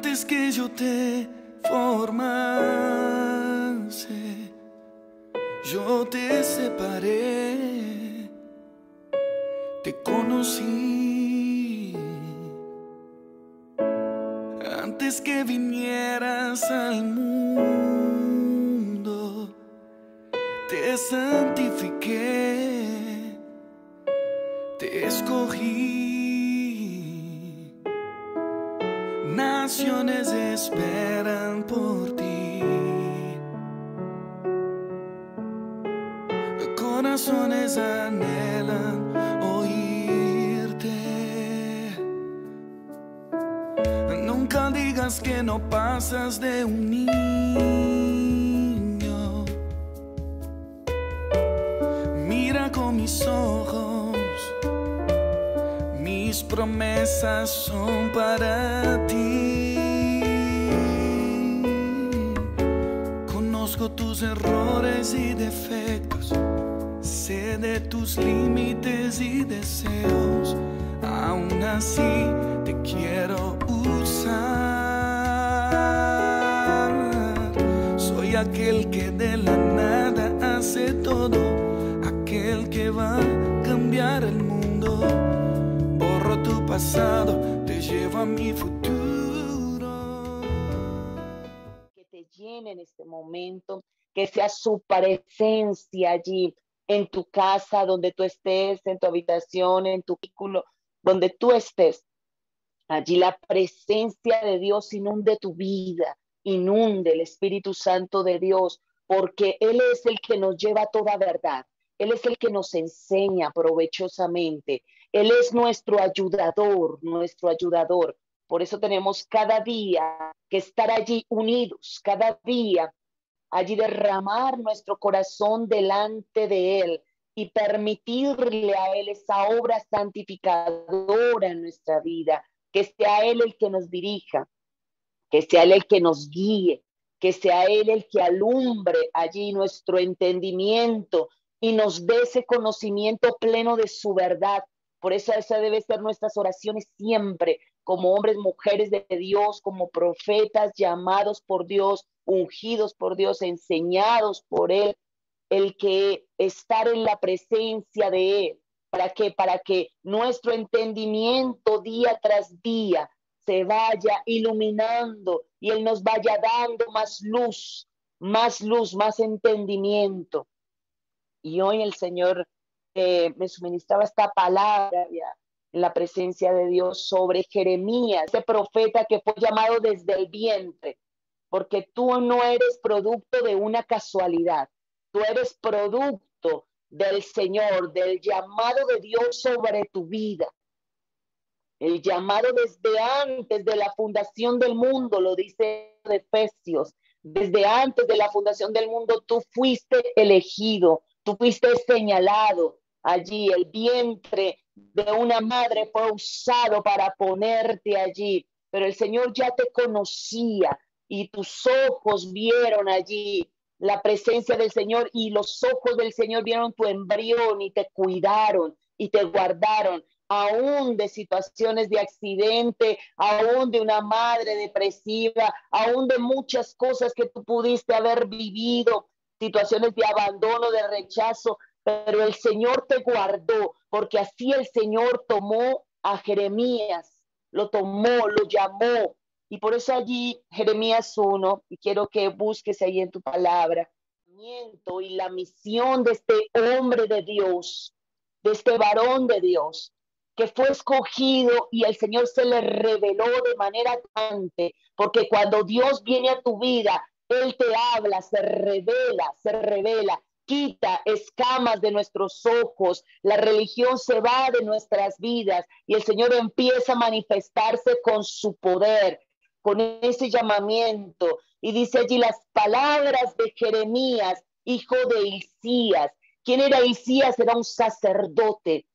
Antes que yo te formase, yo te separé, te conocí. Antes que vinieras al mundo, te santifiqué, te escogí. Naciones esperan por ti, corazones anhelan oírte. Nunca digas que no pasas de un niño. Mira con mis ojos, mis promesas son para ti. Conozco tus errores y defectos, sé de tus límites y deseos. Aún así te quiero usar. Soy aquel que de la nada hace todo, aquel que va a cambiar el mundo. Borro tu pasado, te llevo a mi futuro. Que te llene en este momento, que sea su presencia allí en tu casa, donde tú estés, en tu habitación, en tu vehículo, donde tú estés. Allí la presencia de Dios inunde tu vida, inunde el Espíritu Santo de Dios, porque Él es el que nos lleva a toda verdad. Él es el que nos enseña provechosamente. Él es nuestro ayudador, nuestro ayudador. Por eso tenemos cada día que estar allí unidos, cada día allí derramar nuestro corazón delante de Él y permitirle a Él esa obra santificadora en nuestra vida, que sea Él el que nos dirija, que sea Él el que nos guíe, que sea Él el que alumbre allí nuestro entendimiento y nos dé ese conocimiento pleno de su verdad. Por eso esa debe ser nuestras oraciones siempre, como hombres, mujeres de Dios, como profetas llamados por Dios, ungidos por Dios, enseñados por Él, el que estar en la presencia de Él. Para que nuestro entendimiento día tras día se vaya iluminando y Él nos vaya dando más luz, más entendimiento. Y hoy el Señor me suministraba esta palabra ya, en la presencia de Dios sobre Jeremías, ese profeta que fue llamado desde el vientre, porque tú no eres producto de una casualidad, tú eres producto del Señor, del llamado de Dios sobre tu vida. El llamado desde antes de la fundación del mundo, lo dice Efesios, desde antes de la fundación del mundo tú fuiste elegido, tú fuiste señalado. Allí el vientre de una madre fue usado para ponerte allí, pero el Señor ya te conocía y tus ojos vieron allí la presencia del Señor y los ojos del Señor vieron tu embrión y te cuidaron y te guardaron, aún de situaciones de accidente, aún de una madre depresiva, aún de muchas cosas que tú pudiste haber vivido, situaciones de abandono, de rechazo, pero el Señor te guardó, porque así el Señor tomó a Jeremías, lo tomó, lo llamó, y por eso allí Jeremías 1, y quiero que busques ahí en tu palabra, y la misión de este hombre de Dios, de este varón de Dios, que fue escogido y el Señor se le reveló de manera constante, porque cuando Dios viene a tu vida, Él te habla, se revela, quita escamas de nuestros ojos, la religión se va de nuestras vidas y el Señor empieza a manifestarse con su poder, con ese llamamiento. Y dice allí las palabras de Jeremías, hijo de Hilcías. ¿Quién era Hilcías? Era un sacerdote.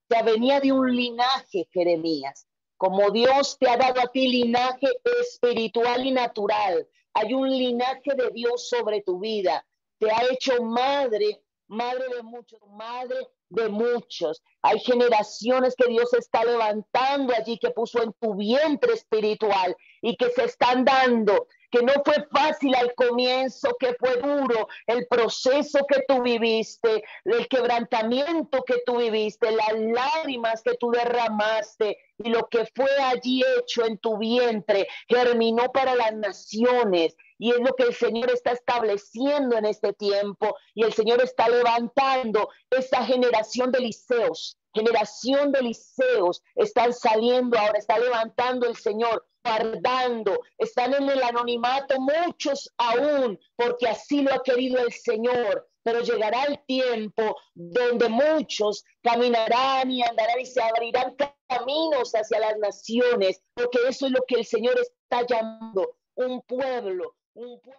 O sea, venía de un linaje, Jeremías. Como Dios te ha dado a ti linaje espiritual y natural, hay un linaje de Dios sobre tu vida. Te ha hecho madre de muchos, madre de muchos. Hay generaciones que Dios está levantando allí, que puso en tu vientre espiritual y que se están dando, que no fue fácil al comienzo, que fue duro el proceso que tú viviste, el quebrantamiento que tú viviste, las lágrimas que tú derramaste y lo que fue allí hecho en tu vientre, germinó para las naciones. Y es lo que el Señor está estableciendo en este tiempo. Y el Señor está levantando esa generación de Eliseos. Generación de Eliseos están saliendo ahora, está levantando el Señor, guardando, están en el anonimato muchos aún, porque así lo ha querido el Señor. Pero llegará el tiempo donde muchos caminarán y andarán y se abrirán caminos hacia las naciones, porque eso es lo que el Señor está llamando, un pueblo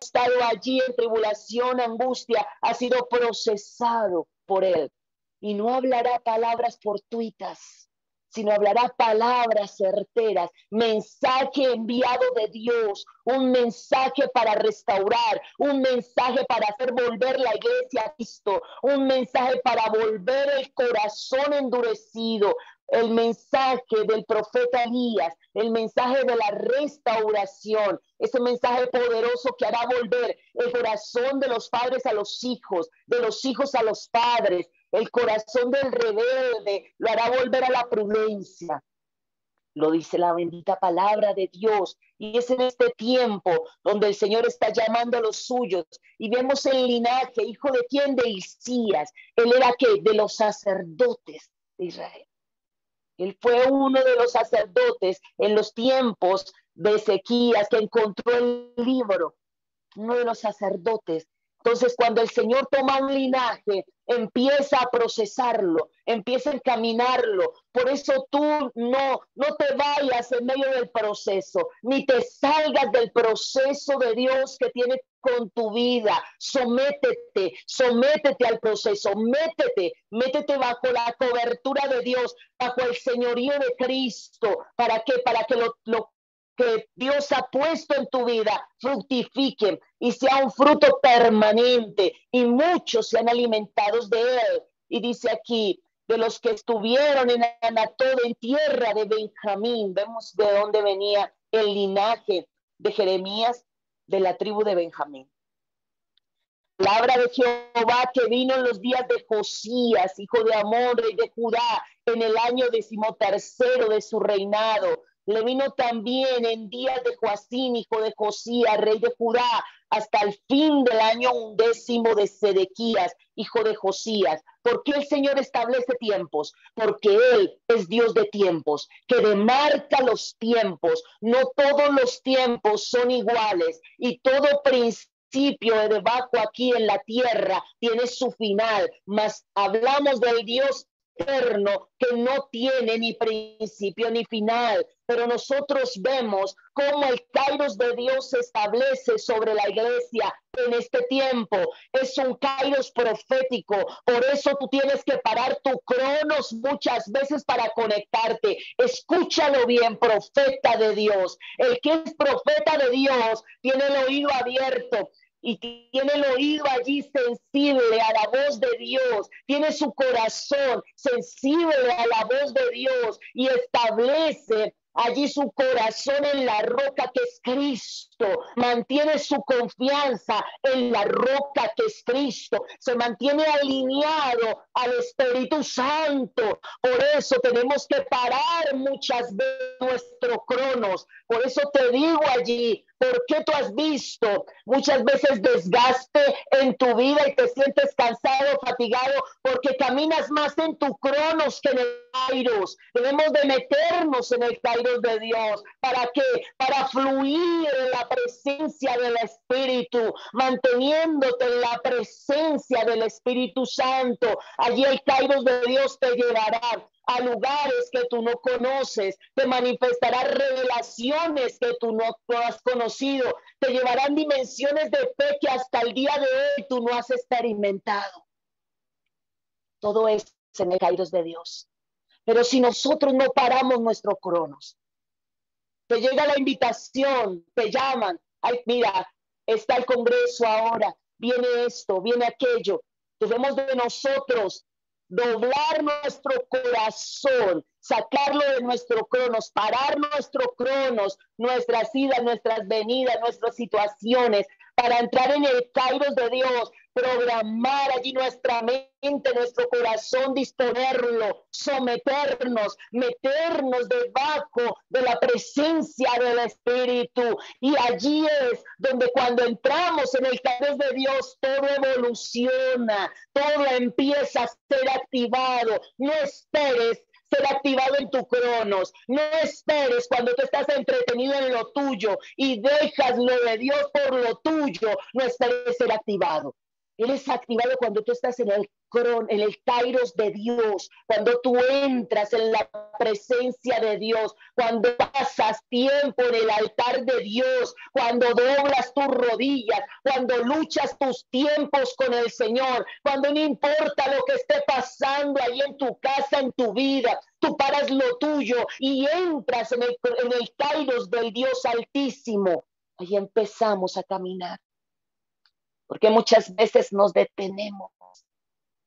estado allí en tribulación, angustia, ha sido procesado por él. Y no hablará palabras fortuitas, sino hablará palabras certeras, mensaje enviado de Dios, un mensaje para restaurar, un mensaje para hacer volver la iglesia a Cristo, un mensaje para volver el corazón endurecido, el mensaje del profeta Elías, el mensaje de la restauración, ese mensaje poderoso que hará volver el corazón de los padres a los hijos, de los hijos a los padres, el corazón del rebelde lo hará volver a la prudencia. Lo dice la bendita palabra de Dios. Y es en este tiempo donde el Señor está llamando a los suyos. Y vemos el linaje, hijo de quién, de Hilcías. Él era ¿qué? De los sacerdotes de Israel. Él fue uno de los sacerdotes en los tiempos de Ezequías que encontró el libro, uno de los sacerdotes. Entonces, cuando el Señor toma un linaje, empieza a procesarlo, empieza a encaminarlo. Por eso tú no te vayas en medio del proceso, ni te salgas del proceso de Dios que tiene con tu vida. Sométete al proceso, métete bajo la cobertura de Dios, bajo el señorío de Cristo. ¿Para qué? Para que lo que Dios ha puesto en tu vida fructifique y sea un fruto permanente, y muchos sean alimentados de él. Y dice aquí, de los que estuvieron en Anatod, en tierra de Benjamín, vemos de dónde venía el linaje de Jeremías, de la tribu de Benjamín. Palabra de Jehová que vino en los días de Josías, hijo de Amón, rey de Judá, en el año 13º de su reinado. Le vino también en días de Joacim, hijo de Josías, rey de Judá, hasta el fin del año 11 de Sedequías, hijo de Josías. ¿Por qué el Señor establece tiempos? Porque Él es Dios de tiempos, que demarca los tiempos. No todos los tiempos son iguales, y todo principio de debajo aquí en la tierra tiene su final, mas hablamos del Dios eterno que no tiene ni principio ni final. Pero nosotros vemos cómo el kairos de Dios se establece sobre la iglesia en este tiempo. Es un kairos profético. Por eso tú tienes que parar tu cronos muchas veces para conectarte. Escúchalo bien, profeta de Dios. El que es profeta de Dios tiene el oído abierto y tiene el oído allí sensible a la voz de Dios, tiene su corazón sensible a la voz de Dios y establece allí su corazón en la roca que es Cristo, mantiene su confianza en la roca que es Cristo, se mantiene alineado al Espíritu Santo. Por eso tenemos que parar muchas veces nuestro cronos. Por eso te digo allí, ¿por qué tú has visto muchas veces desgaste en tu vida y te sientes cansado, fatigado? Porque caminas más en tu cronos que en el kairos. Debemos de meternos en el kairos de Dios. ¿Para qué? Para fluir en la presencia del Espíritu, manteniéndote en la presencia del Espíritu Santo. Allí el kairos de Dios te llevará a lugares que tú no conoces, te manifestará revelaciones que tú no has conocido, te llevarán dimensiones de fe que hasta el día de hoy tú no has experimentado. Todo es en el kairos de Dios. Pero si nosotros no paramos nuestro cronos, te llega la invitación, te llaman, ay, mira, está el Congreso ahora, viene esto, viene aquello. Debemos de nosotros doblar nuestro corazón, sacarlo de nuestro cronos, parar nuestro cronos, nuestras idas, nuestras venidas, nuestras situaciones, para entrar en el kairos de Dios, programar allí nuestra mente, nuestro corazón, disponerlo, someternos, meternos debajo de la presencia del Espíritu. Y allí es donde cuando entramos en el kairos de Dios, todo evoluciona, todo empieza a ser activado. No esperes ser activado en tu cronos. No esperes cuando tú estás entretenido en lo tuyo y dejas lo de Dios por lo tuyo. No esperes ser activado. Él es activado cuando tú estás en el kairos de Dios, cuando tú entras en la presencia de Dios, cuando pasas tiempo en el altar de Dios, cuando doblas tus rodillas, cuando luchas tus tiempos con el Señor, cuando no importa lo que esté pasando ahí en tu casa, en tu vida, tú paras lo tuyo y entras en el kairos del Dios Altísimo. Ahí empezamos a caminar. Porque muchas veces nos detenemos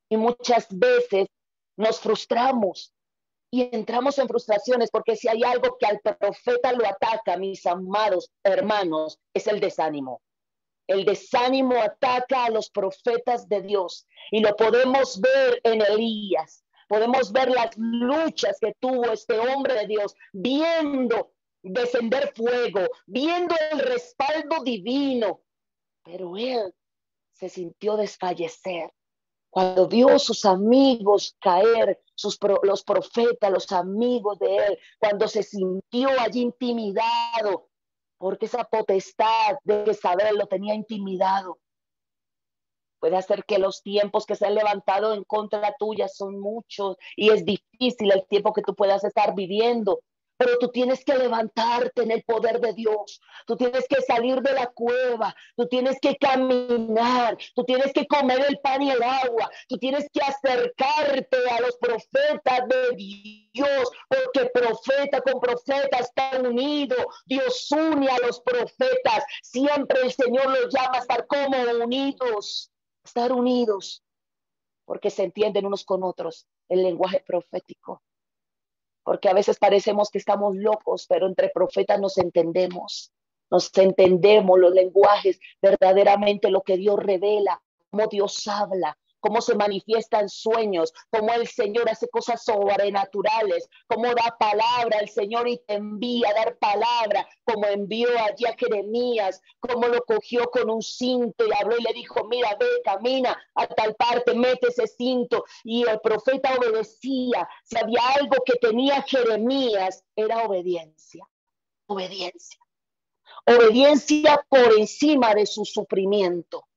y muchas veces nos frustramos y entramos en frustraciones, porque si hay algo que al profeta lo ataca, mis amados hermanos, es el desánimo. El desánimo ataca a los profetas de Dios y lo podemos ver en Elías. Podemos ver las luchas que tuvo este hombre de Dios, viendo descender fuego, viendo el respaldo divino, pero él se sintió desfallecer. Cuando vio sus amigos caer, los profetas, los amigos de él, cuando se sintió allí intimidado, porque esa potestad de Jezabel lo tenía intimidado. Puede hacer que los tiempos que se han levantado en contra tuya son muchos y es difícil el tiempo que tú puedas estar viviendo. Pero tú tienes que levantarte en el poder de Dios. Tú tienes que salir de la cueva. Tú tienes que caminar. Tú tienes que comer el pan y el agua. Tú tienes que acercarte a los profetas de Dios, porque profeta con profeta está unido. Dios une a los profetas. Siempre el Señor los llama a estar como unidos. Estar unidos, porque se entienden unos con otros. El lenguaje profético. Porque a veces parecemos que estamos locos, pero entre profetas nos entendemos los lenguajes, verdaderamente lo que Dios revela, cómo Dios habla, cómo se manifiestan sueños, cómo el Señor hace cosas sobrenaturales, cómo da palabra el Señor y te envía a dar palabra, como envió allí a Jeremías, cómo lo cogió con un cinto y habló y le dijo, mira, ve, camina a tal parte, mete ese cinto, y el profeta obedecía. Si había algo que tenía Jeremías, era obediencia, obediencia, obediencia por encima de su sufrimiento,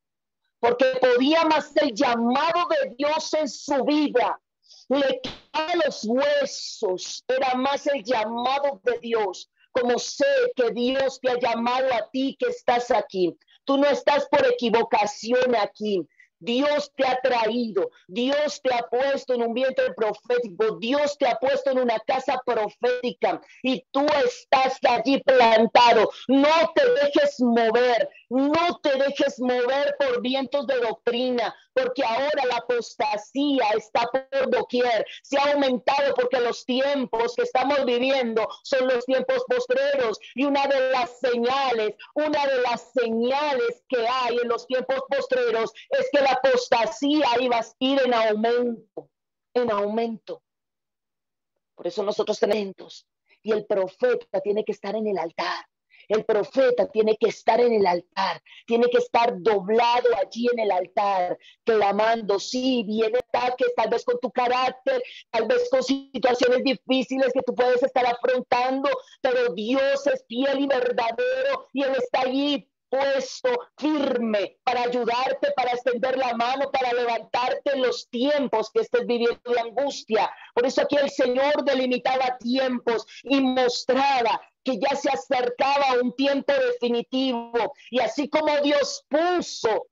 porque podía más el llamado de Dios en su vida, le cae los huesos, era más el llamado de Dios. Como sé que Dios te ha llamado a ti que estás aquí, tú no estás por equivocación aquí. Dios te ha traído, Dios te ha puesto en un vientre profético, Dios te ha puesto en una casa profética y tú estás allí plantado. No te dejes mover, no te dejes mover por vientos de doctrina, porque ahora la apostasía está por doquier, se ha aumentado porque los tiempos que estamos viviendo son los tiempos postreros y una de las señales que hay en los tiempos postreros es que la apostasía iba a ir en aumento, en aumento. Por eso nosotros tenemos, y el profeta tiene que estar en el altar. El profeta tiene que estar en el altar, tiene que estar doblado allí en el altar, clamando. Sí, viene ataques, tal vez con tu carácter, tal vez con situaciones difíciles que tú puedes estar afrontando, pero Dios es fiel y verdadero y Él está allí puesto firme para ayudarte, para extender la mano, para levantarte en los tiempos que estés viviendo de angustia. Por eso aquí el Señor delimitaba tiempos y mostraba que ya se acercaba un tiempo definitivo. Y así como Dios puso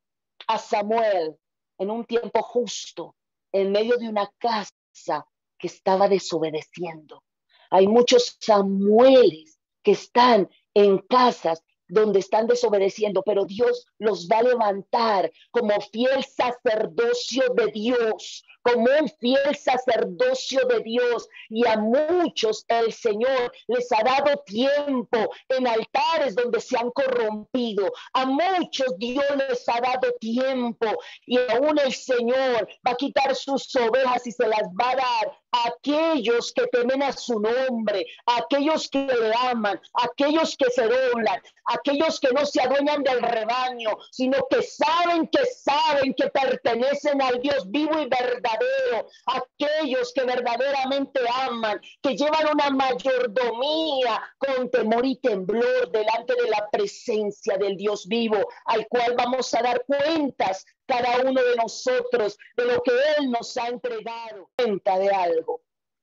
a Samuel en un tiempo justo, en medio de una casa que estaba desobedeciendo. Hay muchos Samueles que están en casas donde están desobedeciendo, pero Dios los va a levantar como fiel sacerdocio de Dios, como un fiel sacerdocio de Dios. Y a muchos el Señor les ha dado tiempo en altares donde se han corrompido. A muchos Dios les ha dado tiempo, y aún el Señor va a quitar sus ovejas y se las va a dar a aquellos que temen a su nombre, a aquellos que le aman, a aquellos que se doblan, a aquellos que no se adueñan del rebaño, sino que saben que pertenecen al Dios vivo y verdadero, aquellos que verdaderamente aman, que llevan una mayordomía con temor y temblor delante de la presencia del Dios vivo, al cual vamos a dar cuentas cada uno de nosotros de lo que Él nos ha entregado. Cuenta de algo,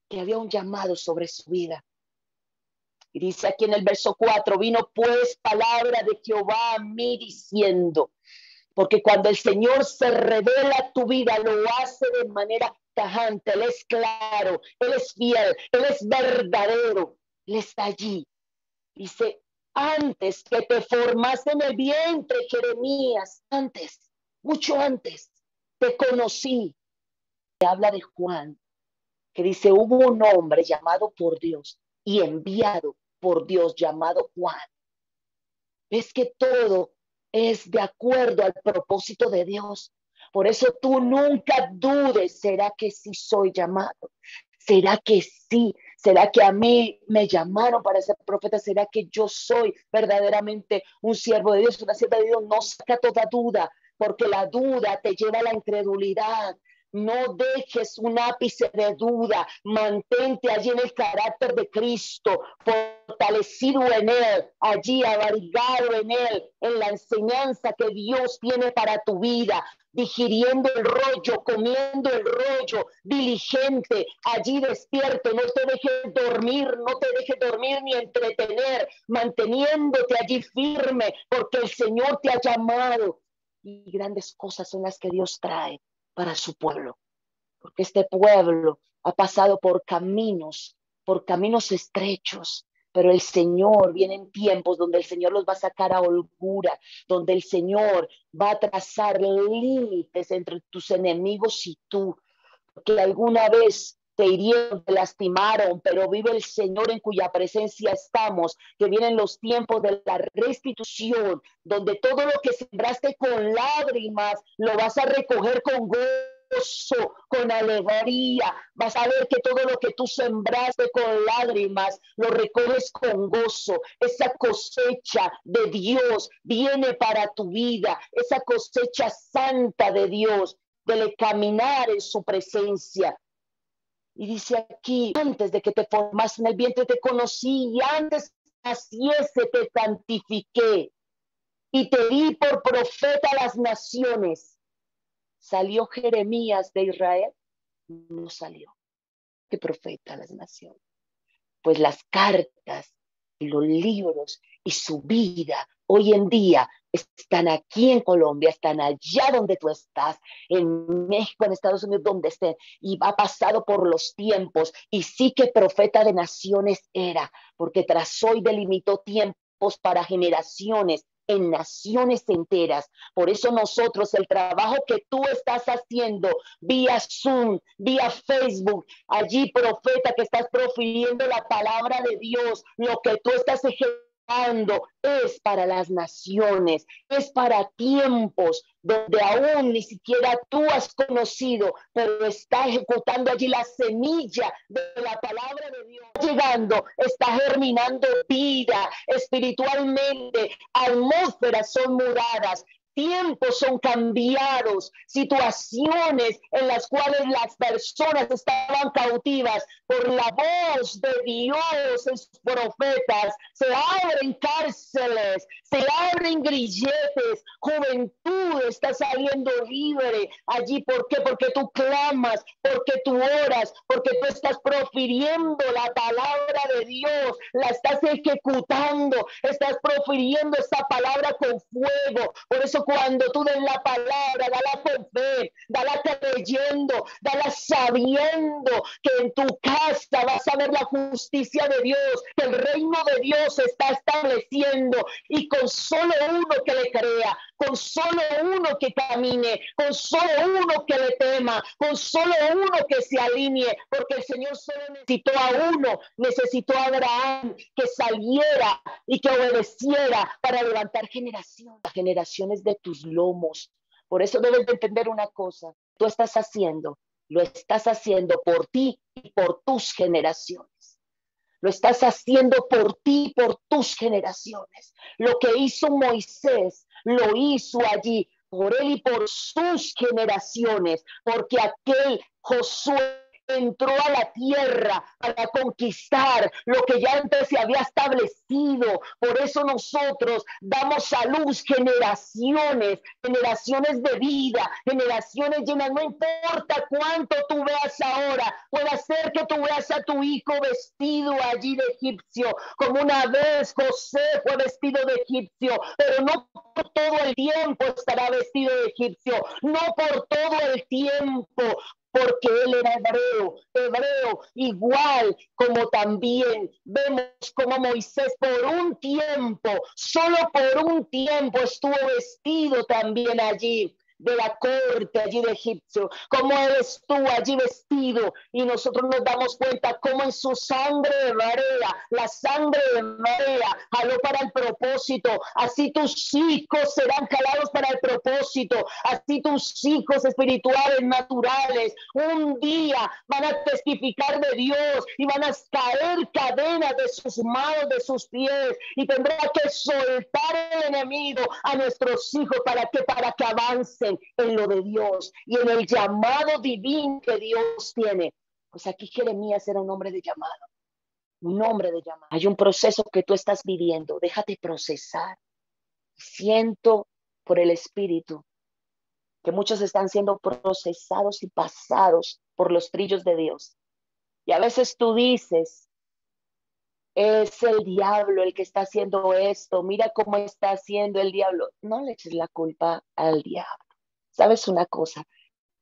que había un llamado sobre su vida. Y dice aquí en el verso 4, vino pues palabra de Jehová a mí diciendo, porque cuando el Señor se revela a tu vida, lo hace de manera tajante, Él es claro, Él es fiel, Él es verdadero, Él está allí. Dice, antes que te formaste en el vientre, Jeremías, antes, mucho antes, te conocí. Habla de Juan, que dice, hubo un hombre llamado por Dios y enviado por Dios llamado Juan. Ves que todo es de acuerdo al propósito de Dios. Por eso tú nunca dudes, ¿será que sí soy llamado? ¿Será que sí? ¿Será que a mí me llamaron para ser profeta? ¿Será que yo soy verdaderamente un siervo de Dios, una sierva de Dios? No saca toda duda, porque la duda te lleva a la incredulidad. No dejes un ápice de duda, mantente allí en el carácter de Cristo, fortalecido en Él, allí abrigado en la enseñanza que Dios tiene para tu vida, digiriendo el rollo, comiendo el rollo, diligente, allí despierto, no te dejes dormir ni entretener, manteniéndote allí firme, porque el Señor te ha llamado, y grandes cosas son las que Dios trae para su pueblo, porque este pueblo ha pasado por caminos estrechos, pero el Señor viene en tiempos donde el Señor los va a sacar a holgura, donde el Señor va a trazar límites entre tus enemigos y tú, porque alguna vez te hirieron, te lastimaron, pero vive el Señor en cuya presencia estamos, que vienen los tiempos de la restitución, donde todo lo que sembraste con lágrimas, lo vas a recoger con gozo, con alegría. Vas a ver que todo lo que tú sembraste con lágrimas, lo recoges con gozo. Esa cosecha de Dios viene para tu vida, esa cosecha santa de Dios, de caminar en su presencia. Y dice aquí, antes de que te formas en el vientre te conocí, y antes que naciese te santifiqué, y te di por profeta a las naciones. ¿Salió Jeremías de Israel? No salió. ¿Qué profeta a las naciones? Pues las cartas y los libros y su vida hoy en día están aquí en Colombia, están allá donde tú estás, en México, en Estados Unidos, donde estén, y ha pasado por los tiempos, y sí que profeta de naciones era, porque trazó y delimitó tiempos para generaciones, en naciones enteras. Por eso nosotros, el trabajo que tú estás haciendo vía Zoom, vía Facebook, allí profeta que estás profiriendo la palabra de Dios, lo que tú estás ejecutando es para las naciones, es para tiempos donde aún ni siquiera tú has conocido, pero está ejecutando allí la semilla de la palabra de Dios. Llegando, está germinando vida espiritualmente, atmósferas son mudadas, tiempos son cambiados, situaciones en las cuales las personas estaban cautivas por la voz de Dios en sus profetas. Se abren cárceles, se abren grilletes, juventud está saliendo libre allí. ¿Por qué? Porque tú clamas, porque tú oras, porque tú estás profiriendo la palabra de Dios, la estás ejecutando, estás profiriendo esta palabra con fuego. Por eso cuando tú des la palabra, dala con fe, dala creyendo, dala sabiendo que en tu casa vas a ver la justicia de Dios, que el reino de Dios se está estableciendo, y con solo uno que le crea, con solo uno que camine, con solo uno que le tema, con solo uno que se alinee, porque el Señor solo necesitó a uno, necesitó a Abraham que saliera y que obedeciera para levantar generaciones de tus lomos. Por eso debes de entender una cosa, tú estás haciendo, lo estás haciendo por ti y por tus generaciones. Lo estás haciendo por ti y por tus generaciones. Lo que hizo Moisés, lo hizo allí por él y por sus generaciones, porque aquel Josué entró a la tierra para conquistar lo que ya antes se había establecido. Por eso nosotros damos a luz generaciones de vida, generaciones llenas. No importa cuánto tú veas ahora, puede ser que tú veas a tu hijo vestido allí de egipcio, como una vez José fue vestido de egipcio, pero no por todo el tiempo estará vestido de egipcio, no por todo el tiempo, porque él era hebreo, igual como también vemos como Moisés por un tiempo, solo por un tiempo estuvo vestido también allí de la corte allí de Egipto, como él estuvo allí vestido, y nosotros nos damos cuenta cómo en su sangre de María, la sangre de María jaló para el propósito. Así tus hijos serán jalados para el propósito, así tus hijos espirituales, naturales, un día van a testificar de Dios y van a caer cadenas de sus manos, de sus pies, y tendrá que soltar el enemigo a nuestros hijos para que avancen en lo de Dios y en el llamado divino que Dios tiene. Pues aquí Jeremías era un hombre de llamado, un hombre de llamado. Hay un proceso que tú estás viviendo, déjate procesar. Siento por el Espíritu que muchos están siendo procesados y pasados por los trillos de Dios. Y a veces tú dices, es el diablo el que está haciendo esto, mira cómo está haciendo el diablo. No le eches la culpa al diablo. ¿Sabes una cosa?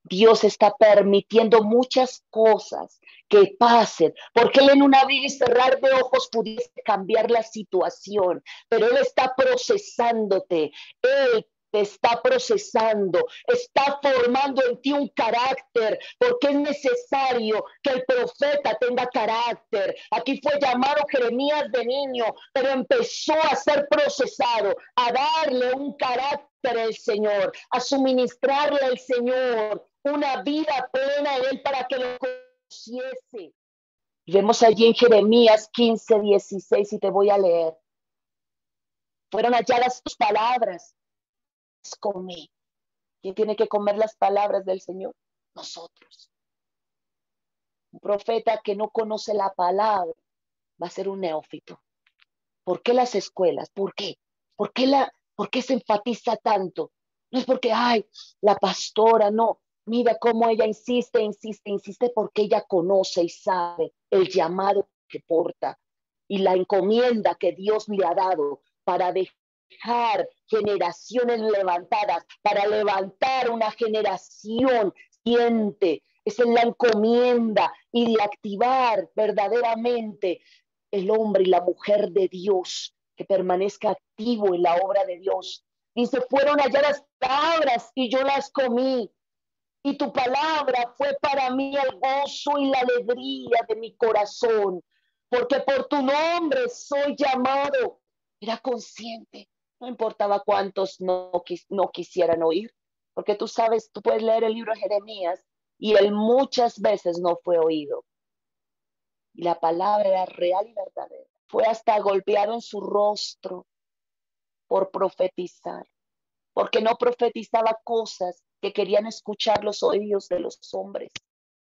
Dios está permitiendo muchas cosas que pasen, porque Él en un abrir y cerrar de ojos pudiese cambiar la situación, pero Él está procesándote, Él te está procesando, está formando en ti un carácter, porque es necesario que el profeta tenga carácter. Aquí fue llamado Jeremías de niño, pero empezó a ser procesado, a darle un carácter al Señor, a suministrarle al Señor una vida plena en Él para que lo conociese. Y vemos allí en Jeremías 15:16, y te voy a leer. Fueron halladas tus palabras, comí. ¿Quién tiene que comer las palabras del Señor? Nosotros. Un profeta que no conoce la palabra va a ser un neófito. ¿Por qué las escuelas? ¿Por qué? ¿Por qué se enfatiza tanto? No es porque, ay, la pastora, no. Mira cómo ella insiste, porque ella conoce y sabe el llamado que porta y la encomienda que Dios le ha dado para dejar generaciones levantadas, para levantar una generación siguiente. Esa es la encomienda, y de activar verdaderamente el hombre y la mujer de Dios, que permanezca activo en la obra de Dios. Dice, fueron halladas palabras y yo las comí, y tu palabra fue para mí el gozo y la alegría de mi corazón, porque por tu nombre soy llamado. Era consciente, no importaba cuántos no quisieran oír, porque tú sabes, tú puedes leer el libro de Jeremías y él muchas veces no fue oído. Y la palabra era real y verdadera. Fue hasta golpeado en su rostro por profetizar, porque no profetizaba cosas que querían escuchar los oídos de los hombres.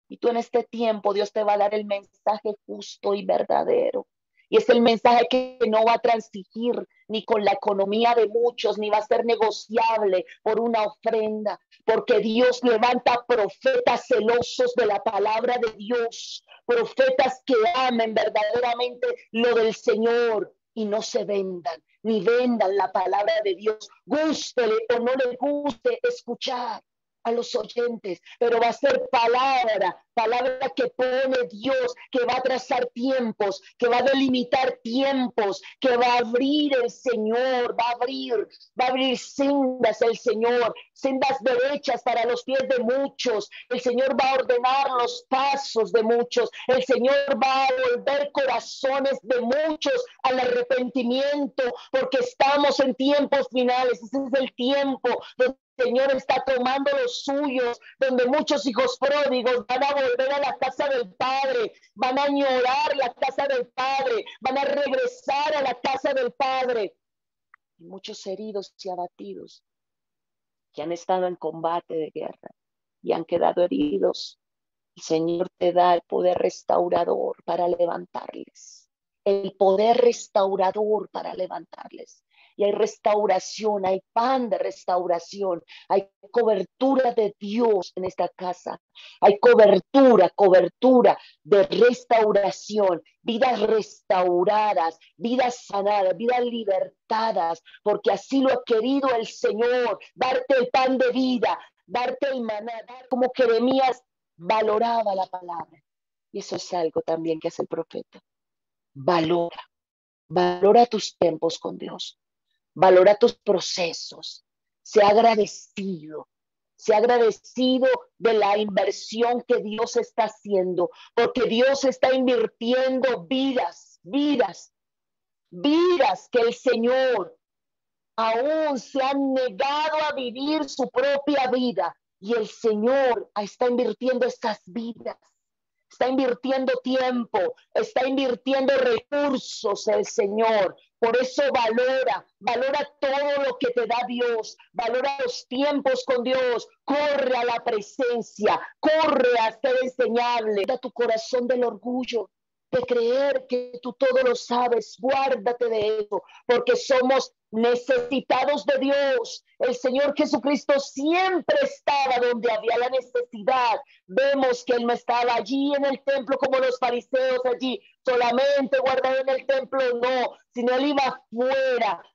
Y tú en este tiempo Dios te va a dar el mensaje justo y verdadero. Y es el mensaje que no va a transigir ni con la economía de muchos, ni va a ser negociable por una ofrenda, porque Dios levanta profetas celosos de la palabra de Dios, profetas que amen verdaderamente lo del Señor y no se vendan, ni vendan la palabra de Dios, gústele o no le guste escuchar. a los oyentes, pero va a ser palabra, palabra que pone Dios, que va a trazar tiempos, que va a delimitar tiempos, que va a abrir el Señor, va a abrir sendas el Señor, sendas derechas para los pies de muchos. El Señor va a ordenar los pasos de muchos. El Señor va a volver corazones de muchos al arrepentimiento, porque estamos en tiempos finales. Ese es el tiempo donde el Señor está tomando los suyos, donde muchos hijos pródigos van a volver a la casa del Padre, van a añorar la casa del Padre, van a regresar a la casa del Padre. Y muchos heridos y abatidos que han estado en combate de guerra y han quedado heridos, el Señor te da el poder restaurador para levantarles, el poder restaurador para levantarles. Y hay restauración, hay pan de restauración, hay cobertura de Dios en esta casa, hay cobertura de restauración, vidas restauradas, vidas sanadas, vidas libertadas, porque así lo ha querido el Señor, darte el pan de vida, darte el maná, como Jeremías valoraba la palabra. Y eso es algo también que hace el profeta. Valora tus tiempos con Dios. Valora tus procesos. Sea agradecido de la inversión que Dios está haciendo, porque Dios está invirtiendo vidas que el Señor aún se han negado a vivir su propia vida, y el Señor está invirtiendo estas vidas. Está invirtiendo tiempo, está invirtiendo recursos el Señor. Por eso valora todo lo que te da Dios, valora los tiempos con Dios, corre a la presencia, corre a ser enseñable. Da tu corazón del orgullo, de creer que tú todo lo sabes, guárdate de eso, porque somos necesitados de Dios. El Señor Jesucristo siempre estaba donde había la necesidad. Vemos que Él no estaba allí en el templo como los fariseos allí, solamente guardado en el templo, no, sino Él iba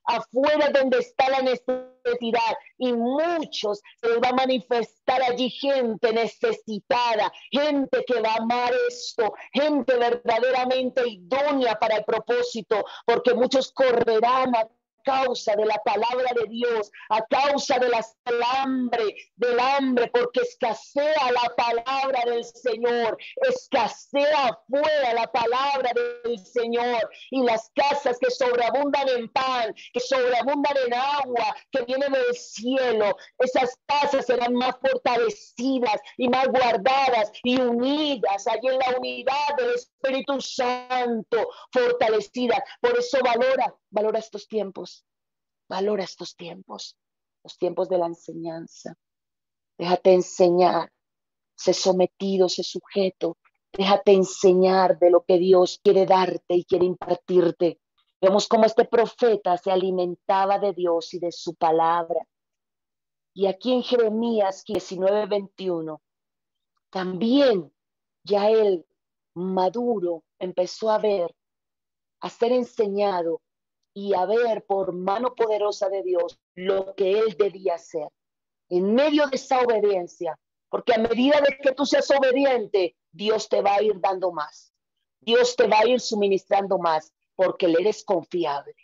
afuera donde está la necesidad, y muchos se va a manifestar allí, gente necesitada, gente que va a amar esto, gente verdaderamente idónea para el propósito, porque muchos correrán a causa de la palabra de Dios, a causa del hambre, porque escasea la palabra del Señor, escasea afuera la palabra del Señor, y las casas que sobreabundan en pan, que sobreabundan en agua, que viene del cielo, esas casas serán más fortalecidas y más guardadas y unidas allí en la unidad del Espíritu Santo, fortalecidas. Por eso valora estos tiempos. Valora estos tiempos, los tiempos de la enseñanza. Déjate enseñar, sé sometido, sé sujeto. Déjate enseñar de lo que Dios quiere darte y quiere impartirte. Vemos cómo este profeta se alimentaba de Dios y de su palabra. Y aquí en Jeremías 19:21, también ya él maduro empezó a ver, a ser enseñado y a ver por mano poderosa de Dios lo que él debía hacer en medio de esa obediencia, porque a medida de que tú seas obediente, Dios te va a ir dando más, Dios te va a ir suministrando más, porque le eres confiable.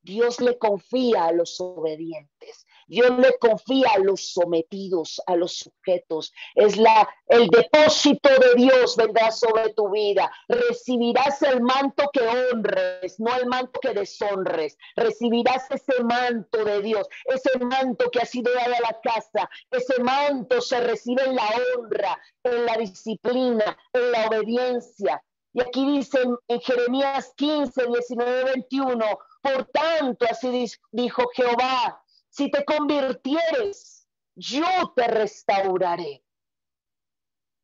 Dios le confía a los obedientes, Dios le confía a los sometidos, a los sujetos. El depósito de Dios vendrá sobre tu vida. Recibirás el manto que honres, no el manto que deshonres. Recibirás ese manto de Dios, ese manto que ha sido dado a la casa. Ese manto se recibe en la honra, en la disciplina, en la obediencia. Y aquí dice en Jeremías 15:19-21, por tanto, así dijo Jehová, si te convirtieres, yo te restauraré.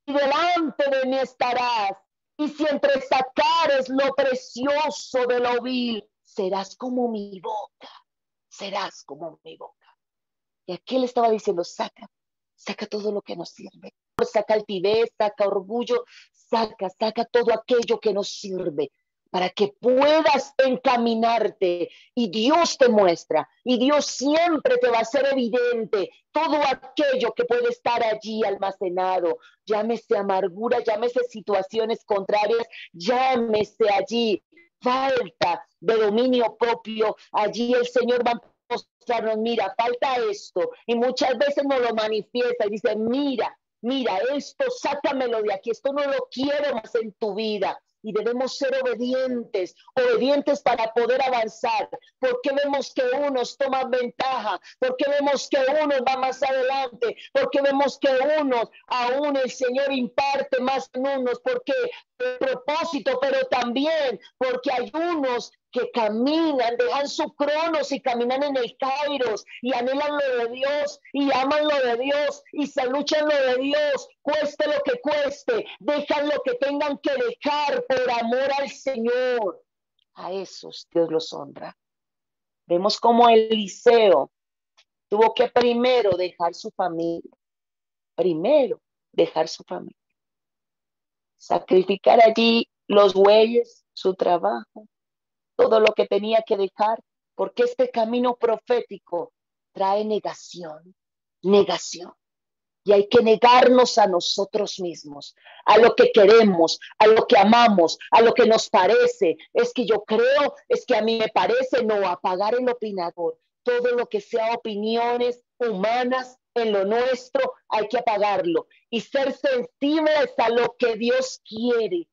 Y delante de mí estarás, y si entresacares lo precioso de lo vil, serás como mi boca, serás como mi boca. Y aquí le estaba diciendo, saca todo lo que nos sirve. Saca altivez, saca orgullo, saca todo aquello que nos sirve, para que puedas encaminarte y Dios te muestra y Dios siempre te va a hacer evidente todo aquello que puede estar allí almacenado, llámese amargura, llámese situaciones contrarias, llámese allí falta de dominio propio, allí el Señor va a mostrarnos, mira, falta esto y muchas veces nos lo manifiesta y dice, mira, esto, sácamelo de aquí, esto no lo quiero más en tu vida. Y debemos ser obedientes para poder avanzar. ¿Por qué vemos que unos toman ventaja? ¿Por qué vemos que unos van más adelante? ¿Por qué vemos que unos, aún el Señor imparte más en unos? Porque el propósito, pero también porque hay unos que caminan, dejan su cronos y caminan en el kairos y anhelan lo de Dios y aman lo de Dios y se luchan lo de Dios, cueste lo que cueste, dejan lo que tengan que dejar por amor al Señor. A esos Dios los honra. Vemos como Eliseo tuvo que primero dejar su familia, sacrificar allí los bueyes, su trabajo, todo lo que tenía que dejar, porque este camino profético trae negación. Y hay que negarnos a nosotros mismos, a lo que queremos, a lo que amamos, a lo que nos parece. Es que yo creo, es que a mí me parece, no, apagar el opinador. Todo lo que sea opiniones humanas en lo nuestro, hay que apagarlo y ser sensibles a lo que Dios quiere,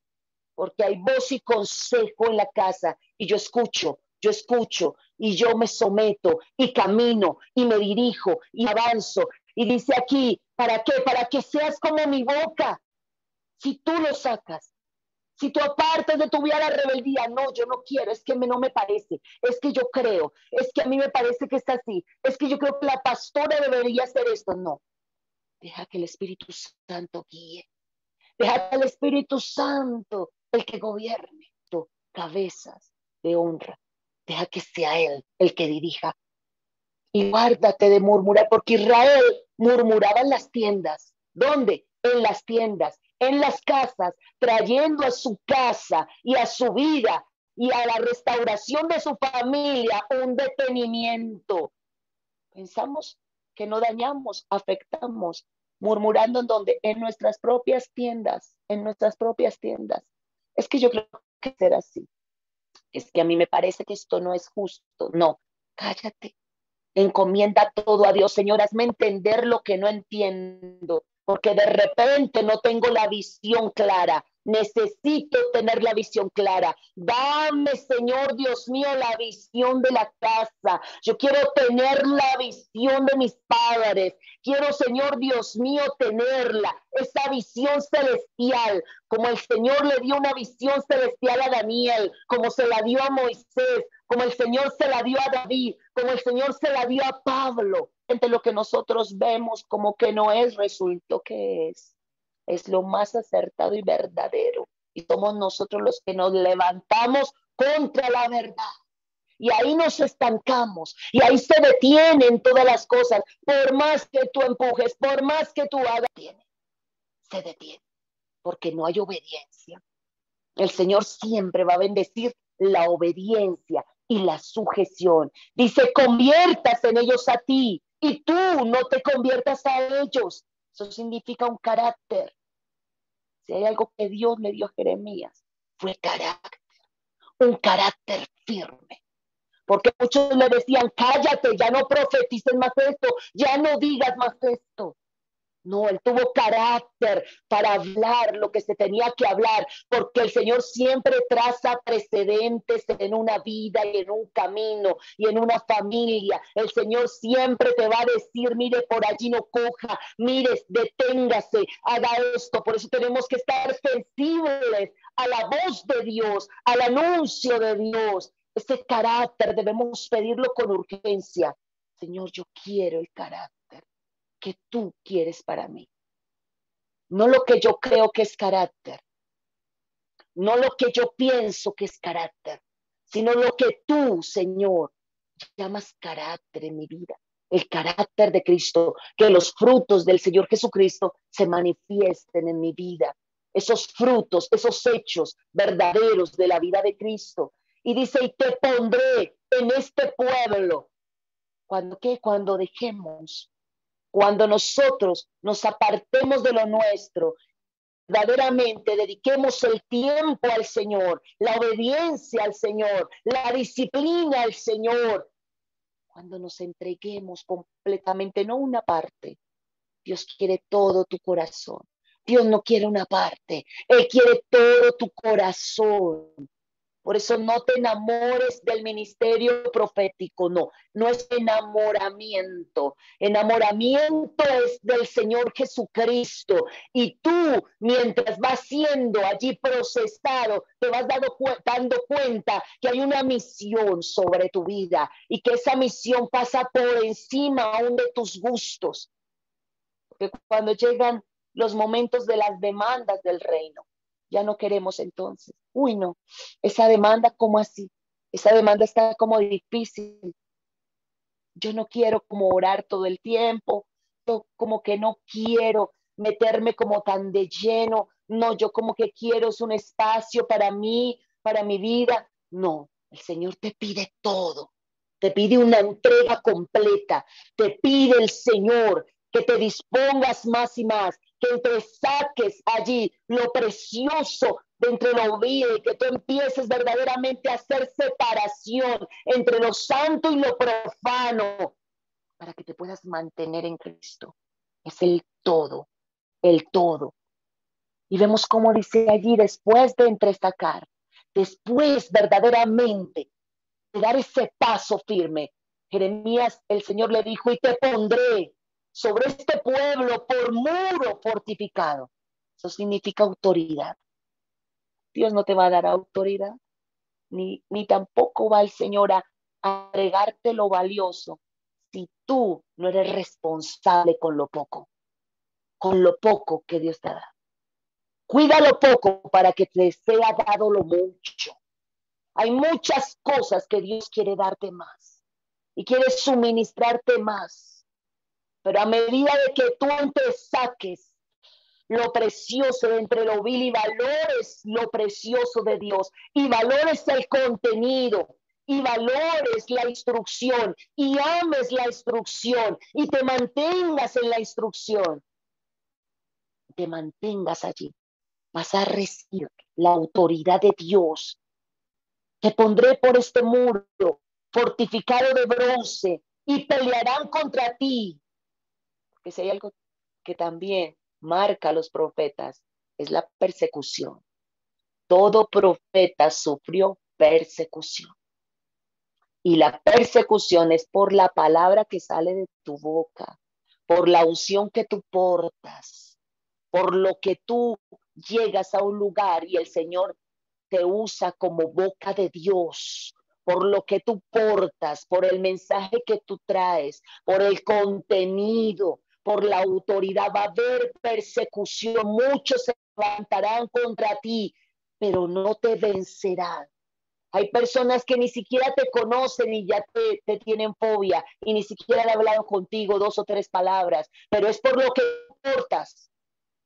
porque hay voz y consejo en la casa y yo escucho y yo me someto y camino y me dirijo y avanzo. Y dice aquí, ¿para qué? Para que seas como mi boca. Si tú lo sacas, si tú apartas de tu vida la rebeldía, no, yo no quiero, es que no me parece, es que yo creo, es que a mí me parece que es así, es que yo creo que la pastora debería hacer esto. No, deja que el Espíritu Santo guíe, deja que el Espíritu Santo el que gobierne tu cabezas de honra. Deja que sea Él el que dirija. Y guárdate de murmurar, porque Israel murmuraba en las tiendas. ¿Dónde? En las tiendas, en las casas, trayendo a su casa y a su vida y a la restauración de su familia un detenimiento. Pensamos que no dañamos, afectamos, murmurando en donde, en nuestras propias tiendas, Es que yo creo que será así. Es que a mí me parece que esto no es justo. No, cállate. Encomienda todo a Dios, Señor, hazme entender lo que no entiendo, porque de repente no tengo la visión clara. Necesito tener la visión clara. Dame, Señor Dios mío, la visión de la casa. Yo quiero tener la visión de mis padres. Quiero, Señor Dios mío, tenerla, esa visión celestial, como el Señor le dio una visión celestial a Daniel, como se la dio a Moisés, como el Señor se la dio a David, como el Señor se la dio a Pablo. Entre lo que nosotros vemos como que no es, resultó que es lo más acertado y verdadero. Y somos nosotros los que nos levantamos contra la verdad. Y ahí nos estancamos, y ahí se detienen todas las cosas. Por más que tú empujes, por más que tú hagas, se detiene, porque no hay obediencia. El Señor siempre va a bendecir la obediencia y la sujeción. Dice, conviertas en ellos a ti y tú no te conviertas a ellos. Eso significa un carácter. Si hay algo que Dios le dio a Jeremías, fue carácter, un carácter firme. Porque muchos le decían, cállate, ya no profetices más esto, ya no digas más esto. No, él tuvo carácter para hablar lo que se tenía que hablar, porque el Señor siempre traza precedentes en una vida y en un camino y en una familia. El Señor siempre te va a decir, mire, por allí no coja, mire, deténgase, haga esto. Por eso tenemos que estar sensibles a la voz de Dios, al anuncio de Dios. Ese carácter debemos pedirlo con urgencia. Señor, yo quiero el carácter que tú quieres para mí. No lo que yo creo que es carácter, no lo que yo pienso que es carácter, sino lo que tú, Señor, llamas carácter en mi vida. El carácter de Cristo, que los frutos del Señor Jesucristo se manifiesten en mi vida. esos frutos, esos hechos verdaderos de la vida de Cristo. Y dice, y te pondré en este pueblo. ¿Cuándo qué? Cuando dejemos, cuando nosotros nos apartemos de lo nuestro, verdaderamente dediquemos el tiempo al Señor, la obediencia al Señor, la disciplina al Señor, cuando nos entreguemos completamente, no una parte. Dios quiere todo tu corazón. Dios no quiere una parte, Él quiere todo tu corazón. Por eso no te enamores del ministerio profético, no, no es enamoramiento. Enamoramiento es del Señor Jesucristo. Y tú, mientras vas siendo allí procesado, te vas dando cuenta que hay una misión sobre tu vida y que esa misión pasa por encima aún de tus gustos. Porque cuando llegan los momentos de las demandas del reino, ya no queremos entonces. Uy, no, esa demanda, ¿cómo así? Esa demanda está como difícil. Yo no quiero como orar todo el tiempo, como que no quiero meterme como tan de lleno. No, yo como que quiero es un espacio para mí, para mi vida. No, el Señor te pide todo. Te pide una entrega completa. Te pide el Señor que te dispongas más y más, que te saques allí lo precioso de entre lo vil, que tú empieces verdaderamente a hacer separación entre lo santo y lo profano, para que te puedas mantener en Cristo. Es el todo, el todo. Y vemos cómo dice allí, después de entresacar, después verdaderamente de dar ese paso firme, Jeremías, el Señor le dijo, y te pondré sobre este pueblo por muro fortificado. Eso significa autoridad. Dios no te va a dar autoridad, ni tampoco va el Señor a agregarte lo valioso si tú no eres responsable con lo poco que Dios te da. Cuida lo poco para que te sea dado lo mucho. Hay muchas cosas que Dios quiere darte más y quiere suministrarte más. Pero a medida de que tú te saques lo precioso de entre lo vil y valores lo precioso de Dios y valores el contenido y valores la instrucción y ames la instrucción y te mantengas en la instrucción, te mantengas allí, vas a recibir la autoridad de Dios. Te pondré por este muro fortificado de bronce y pelearán contra ti. Porque si hay algo que también marca a los profetas, es la persecución. Todo profeta sufrió persecución. Y la persecución es por la palabra que sale de tu boca, por la unción que tú portas, por lo que tú llegas a un lugar y el Señor te usa como boca de Dios, por lo que tú portas, por el mensaje que tú traes, por el contenido, por la autoridad. Va a haber persecución, muchos se levantarán contra ti, pero no te vencerán. Hay personas que ni siquiera te conocen y ya te tienen fobia y ni siquiera han hablado contigo 2 o 3 palabras, pero es por lo que portas,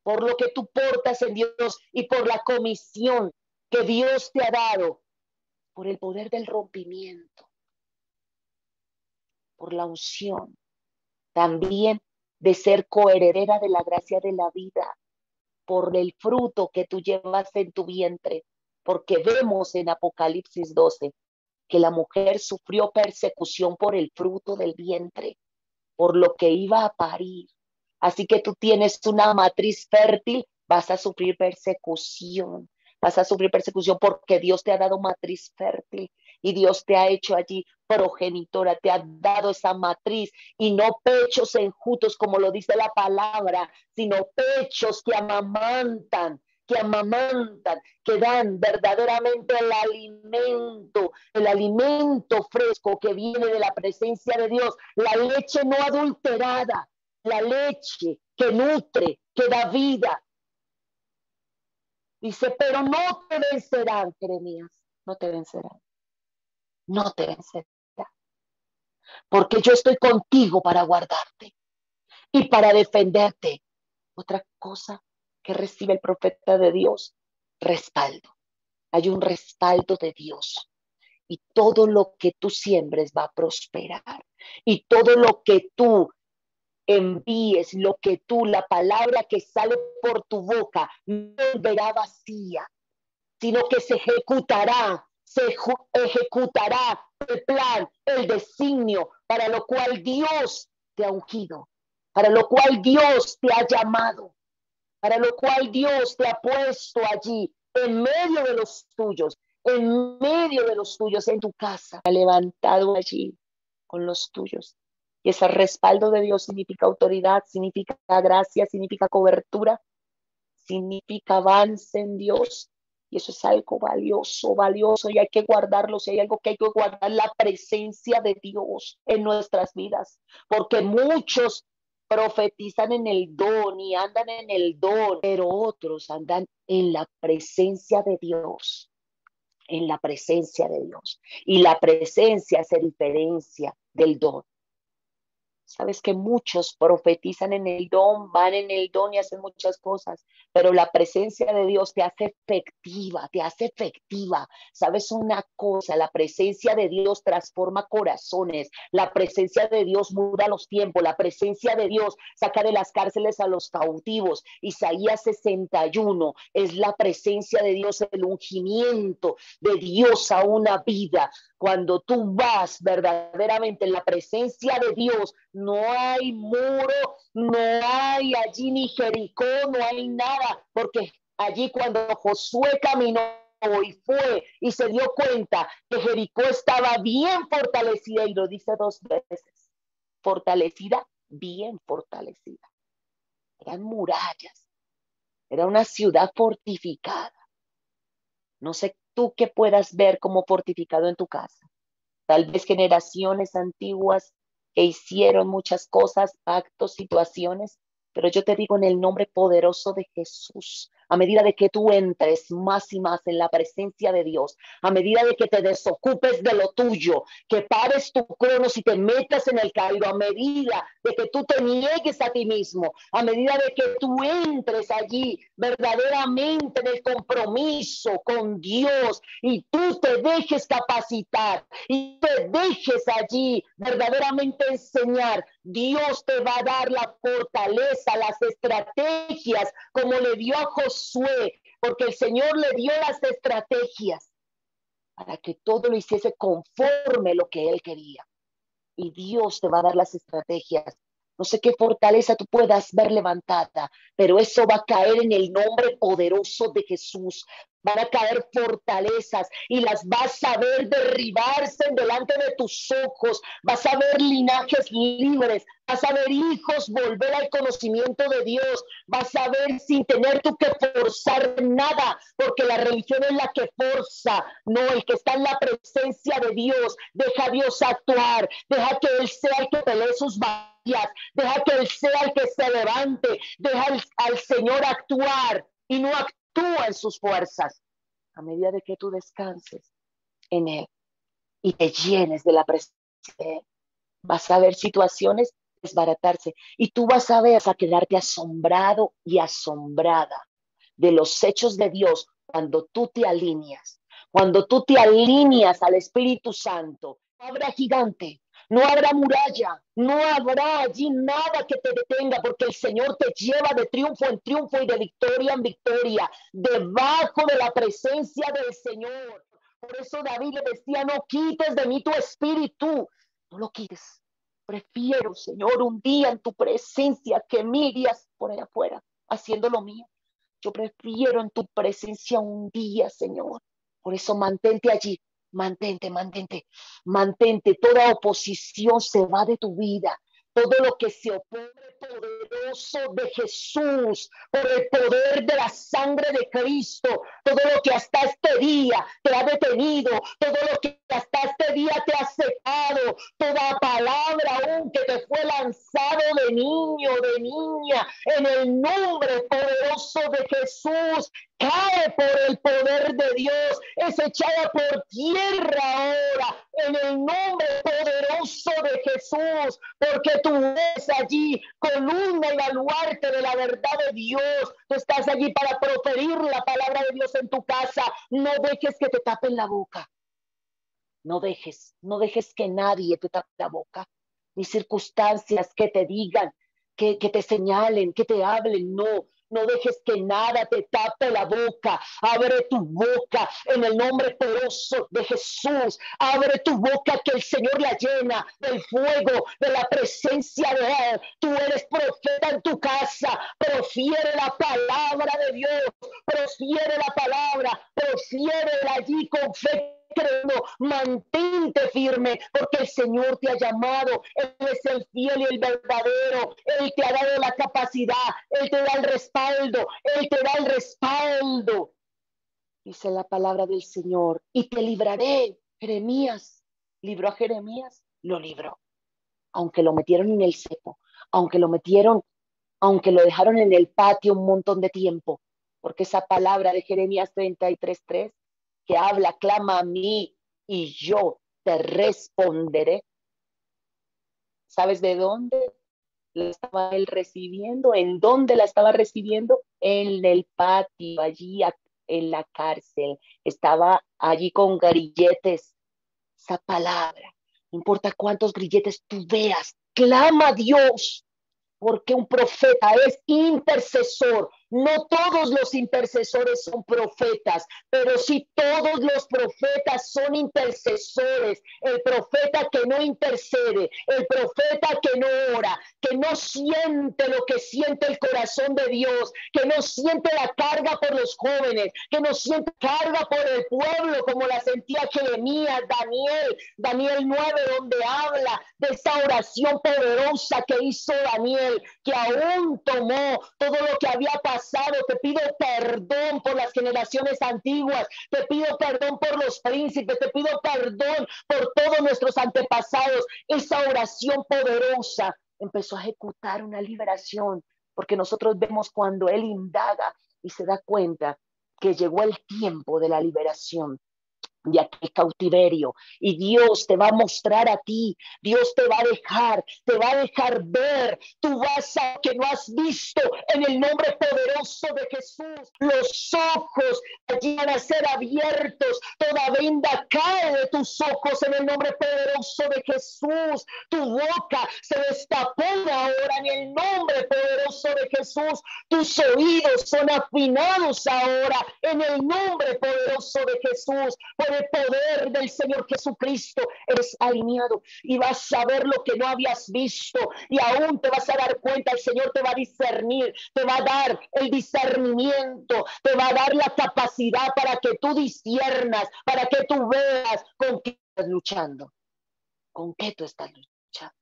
por lo que tú portas en Dios y por la comisión que Dios te ha dado, por el poder del rompimiento, por la unción, también de ser coheredera de la gracia de la vida, por el fruto que tú llevas en tu vientre, porque vemos en Apocalipsis 12 que la mujer sufrió persecución por el fruto del vientre, por lo que iba a parir. Así que tú tienes una matriz fértil, vas a sufrir persecución. Vas a sufrir persecución porque Dios te ha dado matriz fértil y Dios te ha hecho allí progenitora, te ha dado esa matriz y no pechos enjutos como lo dice la palabra, sino pechos que amamantan, que dan verdaderamente el alimento fresco que viene de la presencia de Dios, la leche no adulterada, la leche que nutre, que da vida. Dice, pero no te vencerán, Jeremías, no te vencerán, no te vencerán, porque yo estoy contigo para guardarte y para defenderte. Otra cosa ¿Qué recibe el profeta de Dios? Respaldo. Hay un respaldo de Dios. Y todo lo que tú siembres va a prosperar. Y todo lo que tú envíes, la palabra que sale por tu boca, no volverá vacía, sino que se ejecutará el plan, el designio para lo cual Dios te ha ungido, para lo cual Dios te ha llamado, para lo cual Dios te ha puesto allí, en medio de los tuyos, en medio de los tuyos, en tu casa, ha levantado allí con los tuyos. Y ese respaldo de Dios significa autoridad, significa gracia, significa cobertura, significa avance en Dios. Y eso es algo valioso, valioso, y hay que guardarlo. Si hay algo que hay que guardar, la presencia de Dios en nuestras vidas, porque muchos profetizan en el don y andan en el don, pero otros andan en la presencia de Dios, en la presencia de Dios. Y la presencia se diferencia del don. Sabes que muchos profetizan en el don, van en el don y hacen muchas cosas, pero la presencia de Dios te hace efectiva, te hace efectiva. Sabes una cosa, la presencia de Dios transforma corazones, la presencia de Dios muda los tiempos, la presencia de Dios saca de las cárceles a los cautivos. Isaías 61 es la presencia de Dios, el ungimiento de Dios a una vida. Cuando tú vas verdaderamente en la presencia de Dios, no hay muro, no hay allí ni Jericó, no hay nada, porque allí cuando Josué caminó y fue y se dio cuenta que Jericó estaba bien fortalecida, y lo dice 2 veces, fortalecida, bien fortalecida. Eran murallas, era una ciudad fortificada. No sé tú qué puedas ver como fortificado en tu casa. Tal vez generaciones antiguas que hicieron muchas cosas, actos, situaciones, pero yo te digo en el nombre poderoso de Jesús, a medida de que tú entres más y más en la presencia de Dios, a medida de que te desocupes de lo tuyo, que pares tu cronos y te metas en el Cairo, a medida de que tú te niegues a ti mismo, a medida de que tú entres allí verdaderamente en el compromiso con Dios y tú te dejes capacitar y te dejes allí verdaderamente enseñar, Dios te va a dar la fortaleza, las estrategias, como le dio a Josué, porque el Señor le dio las estrategias para que todo lo hiciese conforme a lo que Él quería. Y Dios te va a dar las estrategias. No sé qué fortaleza tú puedas ver levantada, pero eso va a caer en el nombre poderoso de Jesús. Van a caer fortalezas y las vas a ver derribarse delante de tus ojos. Vas a ver linajes libres. Vas a ver hijos volver al conocimiento de Dios. Vas a ver sin tener tú que forzar nada, porque la religión es la que forza. No, el que está en la presencia de Dios, deja a Dios actuar. Deja que Él sea el que pelee sus batallas. Deja que Él sea el que se levante. Deja al Señor actuar y no actúa en sus fuerzas. A medida de que tú descanses en Él y te llenes de la presencia de Él, vas a ver situaciones desbaratarse y tú vas a quedarte asombrado y asombrada de los hechos de Dios cuando tú te alineas. Cuando tú te alineas al Espíritu Santo, no habrá gigante, no habrá muralla, no habrá allí nada que te detenga, porque el Señor te lleva de triunfo en triunfo y de victoria en victoria, debajo de la presencia del Señor. Por eso David le decía, no quites de mí tu espíritu, no lo quites. Prefiero, Señor, un día en tu presencia que 1000 días por allá afuera haciendo lo mío. Yo prefiero en tu presencia un día, Señor. Por eso mantente allí, mantente. Toda oposición se va de tu vida. Todo lo que se opone poderoso de Jesús, por el poder de la sangre de Cristo, todo lo que hasta este día te ha detenido, todo lo que hasta este día te ha secado, toda palabra aún que te fue lanzado de niño, de niña, en el nombre poderoso de Jesús, cae por el poder de Dios, es echada por tierra ahora en el nombre poderoso de Jesús, porque tú eres allí columna y baluarte de la verdad de Dios. Tú estás allí para proferir la palabra de Dios en tu casa. No dejes que te tapen la boca. No dejes que nadie te tape la boca, ni circunstancias que te digan, que te señalen, que te hablen. No dejes que nada te tape la boca. Abre tu boca en el nombre poderoso de Jesús. Abre tu boca, que el Señor la llena del fuego, de la presencia de Él. Tú eres profeta en tu casa. Profiere la palabra de Dios. Profiere la palabra. Profiere allí con fe. Mantente firme, porque el Señor te ha llamado. Él es el fiel y el verdadero. Él te ha dado la capacidad, Él te da el respaldo, Él te da el respaldo. Dice la palabra del Señor: y te libraré. Jeremías libró a Jeremías, lo libró, aunque lo metieron en el cepo, aunque lo dejaron en el patio un montón de tiempo, porque esa palabra de Jeremías 33:3, que habla: clama a mí y yo te responderé. ¿Sabes de dónde la estaba él recibiendo? ¿En dónde la estaba recibiendo? En el patio, allí en la cárcel. Estaba allí con grilletes. Esa palabra, no importa cuántos grilletes tú veas, clama a Dios, porque un profeta es intercesor. No todos los intercesores son profetas, pero sí todos los profetas son intercesores. El profeta que no intercede, el profeta que no ora, que no siente lo que siente el corazón de Dios, que no siente la carga por los jóvenes, que no siente carga por el pueblo como la sentía Jeremías, Daniel 9, donde habla de esa oración poderosa que hizo Daniel, que aún tomó todo lo que había pasado. Te pido perdón por las generaciones antiguas, te pido perdón por los príncipes, te pido perdón por todos nuestros antepasados. Esa oración poderosa empezó a ejecutar una liberación, porque nosotros vemos cuando él indaga y se da cuenta que llegó el tiempo de la liberación de aquel cautiverio, y Dios te va a mostrar a ti, Dios te va a dejar ver, tú vas a que no has visto, en el nombre poderoso de Jesús. Los ojos allí van a ser abiertos, toda venda cae de tus ojos en el nombre poderoso de Jesús. Tu boca se destapó ahora en el nombre poderoso de Jesús. Tus oídos son afinados ahora en el nombre poderoso de Jesús. Por el poder del Señor Jesucristo eres alineado y vas a ver lo que no habías visto, y aún te vas a dar cuenta. El Señor te va a discernir, te va a dar el discernimiento, te va a dar la capacidad para que tú disciernas, para que tú veas con qué estás luchando, con qué tú estás luchando.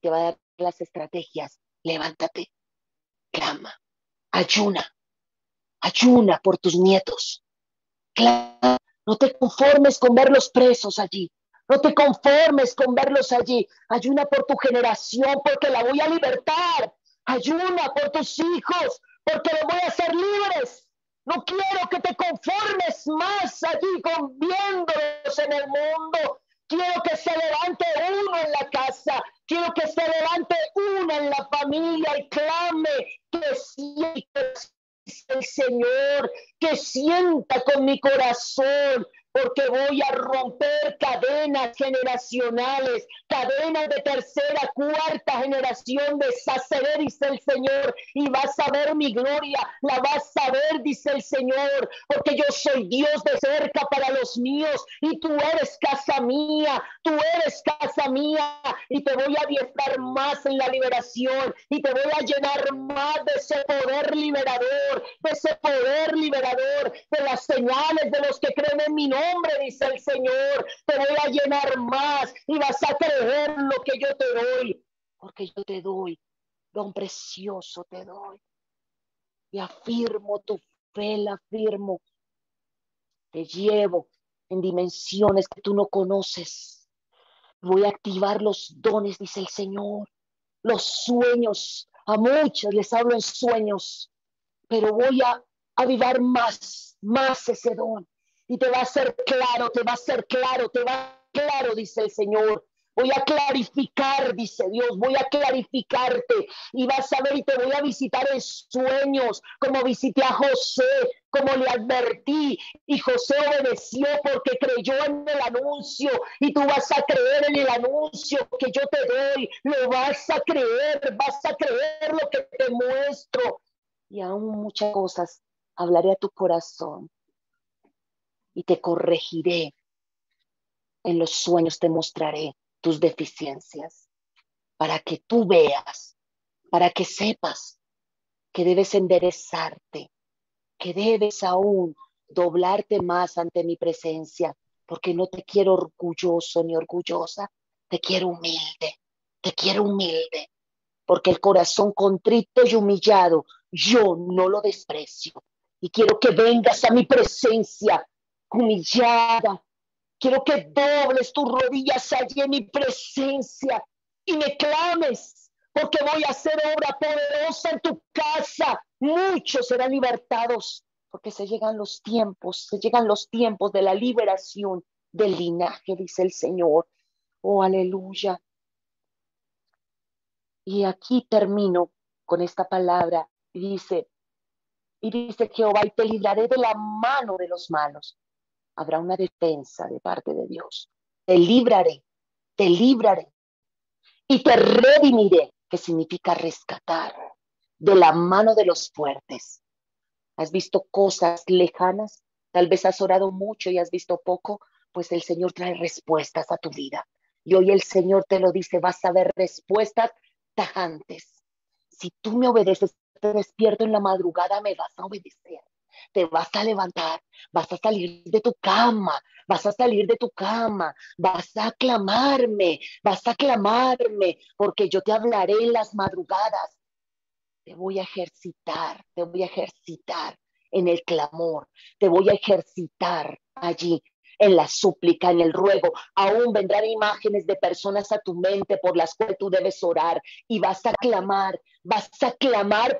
Te va a dar las estrategias. Levántate, clama, ayuna por tus nietos, clama. No te conformes con verlos presos allí. No te conformes con verlos allí. Ayuna por tu generación, porque la voy a libertar. Ayuna por tus hijos, porque los voy a hacer libres. No quiero que te conformes más allí con viéndolos en el mundo. Quiero que se levante uno en la casa. Quiero que se levante uno en la familia y clame que siempre el Señor, que sienta con mi corazón, porque voy a romper cadenas generacionales, cadenas de tercera, cuarta generación de sacerdotes, dice el Señor, y vas a ver mi gloria, la vas a ver, dice el Señor, porque yo soy Dios de cerca para los míos, y tú eres casa mía, y te voy a adiestrar más en la liberación, y te voy a llenar más de ese poder liberador, de las señales de los que creen en mi nombre, dice el Señor. Te voy a llenar más y vas a creer lo que yo te doy, porque yo te doy, don precioso te doy, y afirmo tu fe, la afirmo, te llevo en dimensiones que tú no conoces. Voy a activar los dones, dice el Señor, los sueños. A muchos les hablo en sueños, pero voy a avivar más ese don. Y te va a hacer claro, te va a hacer claro, te va a hacer claro, dice el Señor. Voy a clarificar, dice Dios, voy a clarificarte y vas a ver y te voy a visitar en sueños, como visité a José, como le advertí, y José obedeció porque creyó en el anuncio, y tú vas a creer en el anuncio que yo te doy, lo vas a creer lo que te muestro, y aún muchas cosas hablaré a tu corazón y te corregiré, en los sueños te mostraré tus deficiencias, para que tú veas, para que sepas que debes enderezarte, que debes aún doblarte más ante mi presencia, porque no te quiero orgulloso ni orgullosa, te quiero humilde, porque el corazón contrito y humillado, yo no lo desprecio. Y quiero que vengas a mi presencia humillada. Quiero que dobles tus rodillas allí en mi presencia y me clames, porque voy a hacer obra poderosa en tu casa. Muchos serán libertados, porque se llegan los tiempos de la liberación del linaje, dice el Señor. Oh, aleluya. Y aquí termino con esta palabra. Y dice Jehová, y te libraré de la mano de los malos. Habrá una defensa de parte de Dios. Te libraré y te redimiré, que significa rescatar de la mano de los fuertes. ¿Has visto cosas lejanas? Tal vez has orado mucho y has visto poco, pues el Señor trae respuestas a tu vida. Y hoy el Señor te lo dice, vas a ver respuestas tajantes. Si tú me obedeces, te despierto en la madrugada, me vas a obedecer. Te vas a levantar, vas a salir de tu cama, vas a clamarme, porque yo te hablaré en las madrugadas. Te voy a ejercitar en el clamor, te voy a ejercitar allí en la súplica, en el ruego. Aún vendrán imágenes de personas a tu mente por las cuales tú debes orar y vas a clamar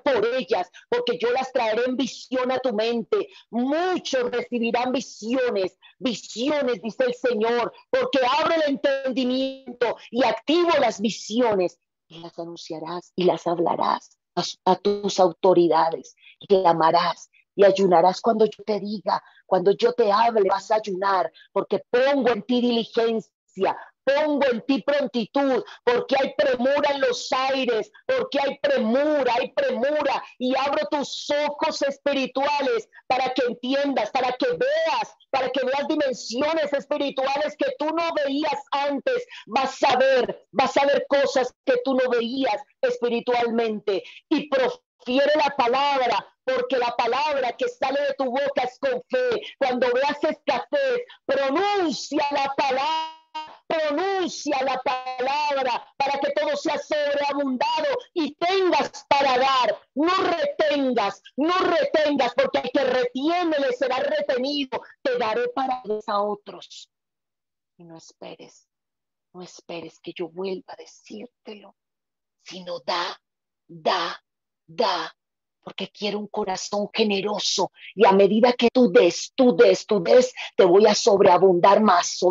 por ellas, porque yo las traeré en visión a tu mente. Muchos recibirán visiones, dice el Señor, porque abro el entendimiento y activo las visiones y las anunciarás y las hablarás a tus autoridades, y clamarás y ayunarás cuando yo te diga, cuando yo te hable, vas a ayunar, porque pongo en ti diligencia, pongo en ti prontitud, porque hay premura en los aires, porque hay premura, y abro tus ojos espirituales para que entiendas, para que veas dimensiones espirituales que tú no veías antes. Vas a ver cosas que tú no veías espiritualmente, y profiere la palabra, porque la palabra que sale de tu boca es con fe. Cuando veas escasez, pronuncia la palabra para que todo sea sobreabundado y tengas para dar. No retengas, porque el que retiene le será retenido. Te daré para a otros. Y no esperes que yo vuelva a decírtelo, sino da, porque quiero un corazón generoso, y a medida que tú des, te voy a sobreabundar más,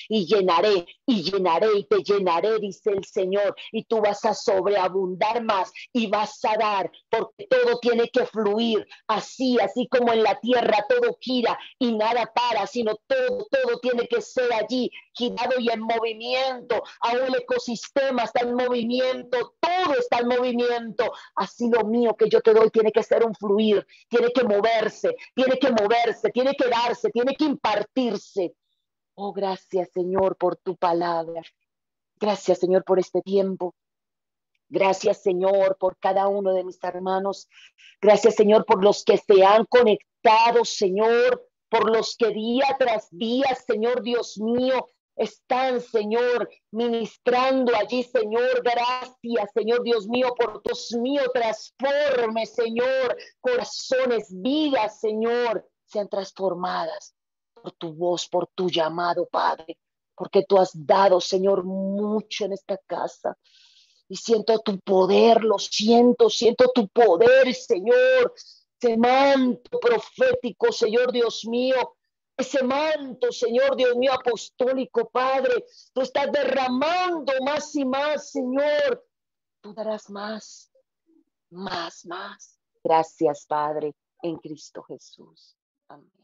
y llenaré, y te llenaré, dice el Señor, y tú vas a sobreabundar más, y vas a dar, porque todo tiene que fluir, así como en la tierra todo gira, y nada para, sino todo tiene que ser allí, girado y en movimiento. Aún el ecosistema está en movimiento, todo está en movimiento. Así lo mío que yo te doy tiene que ser un fluir, tiene que moverse, tiene que darse, tiene que impartirse. Oh, gracias, Señor, por tu palabra. Gracias, Señor, por este tiempo. Gracias, Señor, por cada uno de mis hermanos. Gracias, Señor, por los que se han conectado, Señor, por los que día tras día, Señor Dios mío, están, Señor, ministrando allí, Señor. Gracias, Señor Dios mío, por Dios mío, transforme, Señor, corazones, vidas, Señor, sean transformadas por tu voz, por tu llamado, Padre, porque tú has dado, Señor, mucho en esta casa. Y siento tu poder, siento tu poder, Señor. ese manto profético, Señor Dios mío, ese manto, Señor Dios mío, apostólico, Padre, tú estás derramando más y más, Señor, tú darás más, más, más. Gracias, Padre, en Cristo Jesús. Amén.